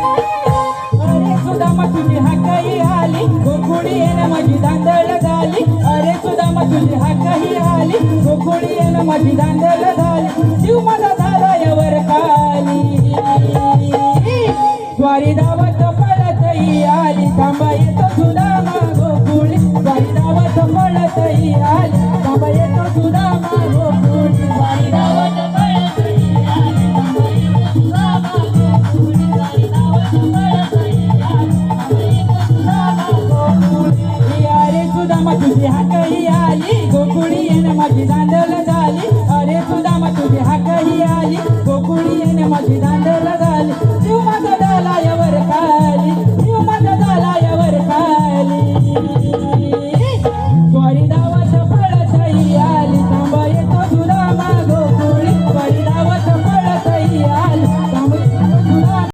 अरे सुदामा तुझी हाकाही आली गोकुळी येणं माझी धांदळ झाली अरे सुदामा तुझी हाकाही आली गोकुळी येणं माझी धांदळ झाली जीव माझा झाला यावर खाली स्वारी धावत पळतही आली थांबा येतो सुदामा